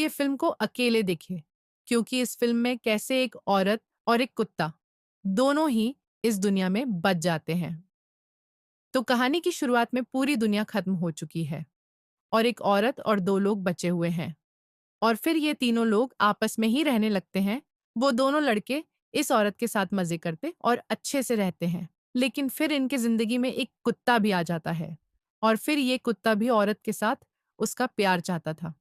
ये फिल्म को अकेले देखिए, क्योंकि इस फिल्म में कैसे एक औरत और एक कुत्ता दोनों ही इस दुनिया में बच जाते हैं। तो कहानी की शुरुआत में पूरी दुनिया खत्म हो चुकी है और एक औरत और दो लोग बचे हुए हैं। और फिर ये तीनों लोग आपस में ही रहने लगते हैं। वो दोनों लड़के इस औरत के साथ मजे करते और अच्छे से रहते हैं। लेकिन फिर इनकी जिंदगी में एक कुत्ता भी आ जाता है और फिर ये कुत्ता भी औरत के साथ उसका प्यार चाहता था।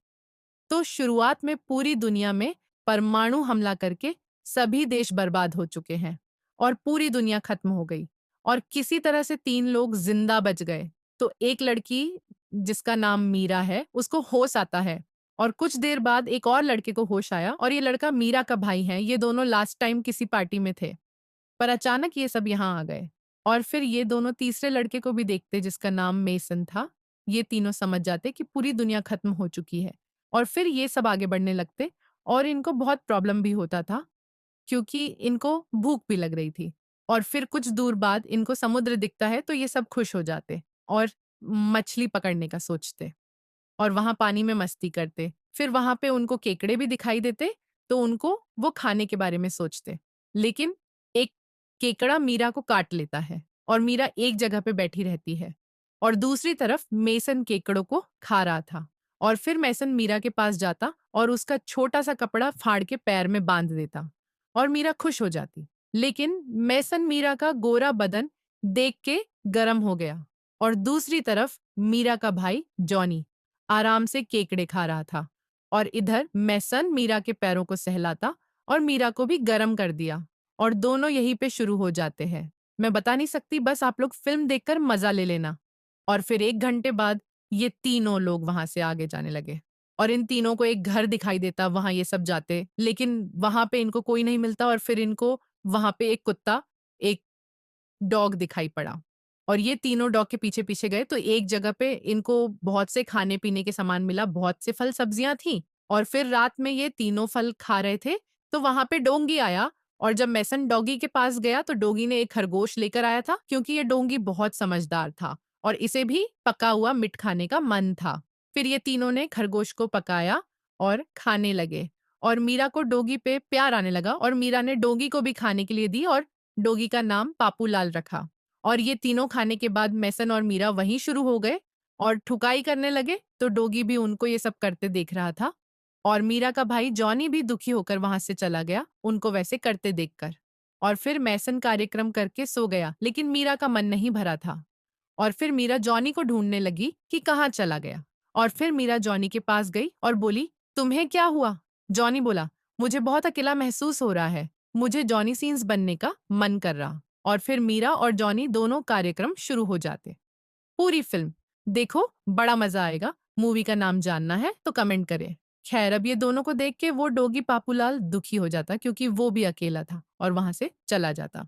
तो शुरुआत में पूरी दुनिया में परमाणु हमला करके सभी देश बर्बाद हो चुके हैं और पूरी दुनिया खत्म हो गई और किसी तरह से तीन लोग जिंदा बच गए। तो एक लड़की जिसका नाम मीरा है उसको होश आता है और कुछ देर बाद एक और लड़के को होश आया और ये लड़का मीरा का भाई है। ये दोनों लास्ट टाइम किसी पार्टी में थे पर अचानक ये सब यहाँ आ गए और फिर ये दोनों तीसरे लड़के को भी देखते जिसका नाम मेसन था। ये तीनों समझ जाते कि पूरी दुनिया खत्म हो चुकी है और फिर ये सब आगे बढ़ने लगते और इनको बहुत प्रॉब्लम भी होता था क्योंकि इनको भूख भी लग रही थी। और फिर कुछ दूर बाद इनको समुद्र दिखता है तो ये सब खुश हो जाते और मछली पकड़ने का सोचते और वहां पानी में मस्ती करते। फिर वहां पे उनको केकड़े भी दिखाई देते तो उनको वो खाने के बारे में सोचते। लेकिन एक केकड़ा मीरा को काट लेता है और मीरा एक जगह पे बैठी रहती है और दूसरी तरफ मेसन केकड़ों को खा रहा था। और फिर मेसन मीरा के पास जाता और उसका छोटा सा कपड़ा फाड़ के पैर में बांध देता और मीरा खुश हो जाती। लेकिन मेसन मीरा का गोरा बदन देख के गर्म हो गया और दूसरी तरफ मीरा का भाई जॉनी आराम से केकड़े खा रहा था और इधर मेसन मीरा के पैरों को सहलाता और मीरा को भी गर्म कर दिया और दोनों यहीं पे शुरू हो जाते हैं। मैं बता नहीं सकती, बस आप लोग फिल्म देखकर मजा ले लेना। और फिर 1 घंटे बाद ये तीनों लोग वहां से आगे जाने लगे और इन तीनों को एक घर दिखाई देता। वहां ये सब जाते लेकिन वहां पे इनको कोई नहीं मिलता और फिर इनको वहां पे एक कुत्ता, एक डॉग दिखाई पड़ा और ये तीनों डॉग के पीछे पीछे गए। तो एक जगह पे इनको बहुत से खाने पीने के सामान मिला, बहुत से फल सब्जियां थी और फिर रात में ये तीनों फल खा रहे थे तो वहां पे डोंगी आया और जब मैसन डॉगी के पास गया तो डोगी ने एक खरगोश लेकर आया था क्योंकि ये डोंगी बहुत समझदार था और इसे भी पका हुआ मीट खाने का मन था। फिर ये तीनों ने खरगोश को पकाया और खाने लगे और मीरा को डोगी पे प्यार आने लगा और मीरा ने डोगी को भी खाने के लिए दी और डोगी का नाम पापूलाल रखा। और ये तीनों खाने के बाद मैसन और मीरा वहीं शुरू हो गए और ठुकाई करने लगे तो डोगी भी उनको ये सब करते देख रहा था और मीरा का भाई जॉनी भी दुखी होकर वहां से चला गया उनको वैसे करते देखकर। और फिर मैसन कार्यक्रम करके सो गया लेकिन मीरा का मन नहीं भरा था और फिर मीरा जॉनी को ढूंढने लगी कि कहाँ चला गया। और फिर मीरा जॉनी के पास गई और बोली, तुम्हें क्या हुआ? जॉनी बोला, मुझे बहुत अकेला महसूस हो रहा है, मुझे जॉनी सीन्स बनने का मन कर रहा। और फिर मीरा और जॉनी दोनों कार्यक्रम शुरू हो जाते। पूरी फिल्म देखो, बड़ा मजा आएगा। मूवी का नाम जानना है तो कमेंट करें। खैर, अब ये दोनों को देख के वो डोगी पापूलाल दुखी हो जाता क्योंकि वो भी अकेला था और वहां से चला जाता।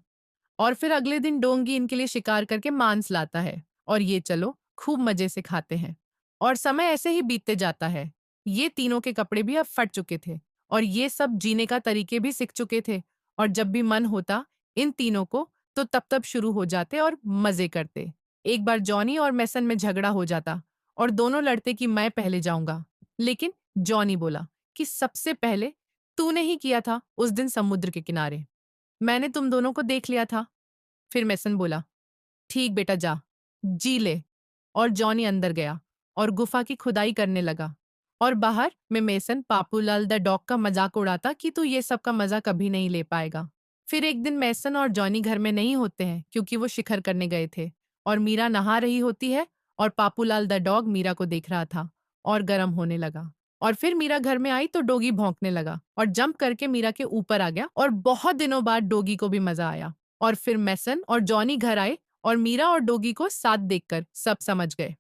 और फिर अगले दिन डोंगी इनके लिए शिकार करके मांस लाता है और ये चलो खूब मजे से खाते हैं और समय ऐसे ही बीतते जाता है। ये तीनों के कपड़े भी अब फट चुके थे और ये सब जीने का तरीके भी सीख चुके थे और जब भी मन होता इन तीनों को तो तब तब शुरू हो जाते और मजे करते। एक बार जॉनी और मैसन में झगड़ा हो जाता और दोनों लड़ते कि मैं पहले जाऊंगा। लेकिन जॉनी बोला कि सबसे पहले तूने ही किया था उस दिन समुद्र के किनारे, मैंने तुम दोनों को देख लिया था। फिर मैसन बोला, ठीक बेटा, जा जी ले। और जॉनी अंदर गया और गुफा की खुदाई करने लगा और बाहर में मेसन पापूलाल द डॉग का मजाक उड़ाता कि तू ये सब का मजा कभी नहीं ले पाएगा। फिर एक दिन मैसन और जॉनी घर में नहीं होते हैं क्योंकि वो शिखर करने गए थे और मीरा नहा रही होती है और पापूलाल द डॉग मीरा को देख रहा था और गर्म होने लगा। और फिर मीरा घर में आई तो डोगी भौंकने लगा और जंप करके मीरा के ऊपर आ गया और बहुत दिनों बाद डोगी को भी मजा आया। और फिर मैसन और जॉनी घर आए और मीरा और डोगी को साथ देखकर सब समझ गए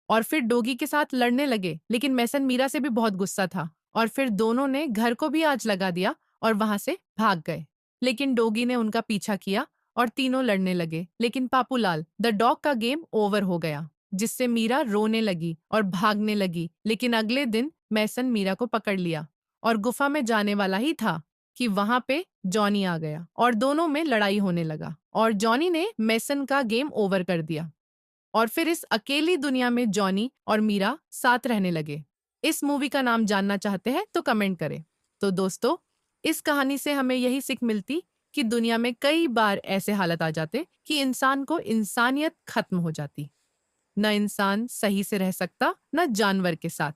और फिर डोगी के साथ लड़ने लगे। लेकिन मैसन मीरा से भी बहुत गुस्सा था और फिर दोनों ने घर को भी आग लगा दिया और वहां से भाग गए। लेकिन डोगी ने उनका पीछा किया और तीनों लड़ने लगे। लेकिन पापूलाल द डॉग का गेम ओवर हो गया जिससे मीरा रोने लगी और भागने लगी। लेकिन अगले दिन मैसन मीरा को पकड़ लिया और गुफा में जाने वाला ही था कि वहां पे जॉनी आ गया और दोनों में लड़ाई होने लगा और जॉनी ने मैसन का गेम ओवर कर दिया। और फिर इस अकेली दुनिया में जॉनी और मीरा साथ रहने लगे। इस मूवी का नाम जानना चाहते हैं तो कमेंट करें। तो दोस्तों, इस कहानी से हमें यही सीख मिलती कि दुनिया में कई बार ऐसे हालत आ जाते कि इंसान को इंसानियत खत्म हो जाती। न इंसान सही से रह सकता, न जानवर के साथ।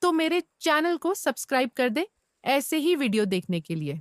तो मेरे चैनल को सब्सक्राइब कर दे ऐसे ही वीडियो देखने के लिए।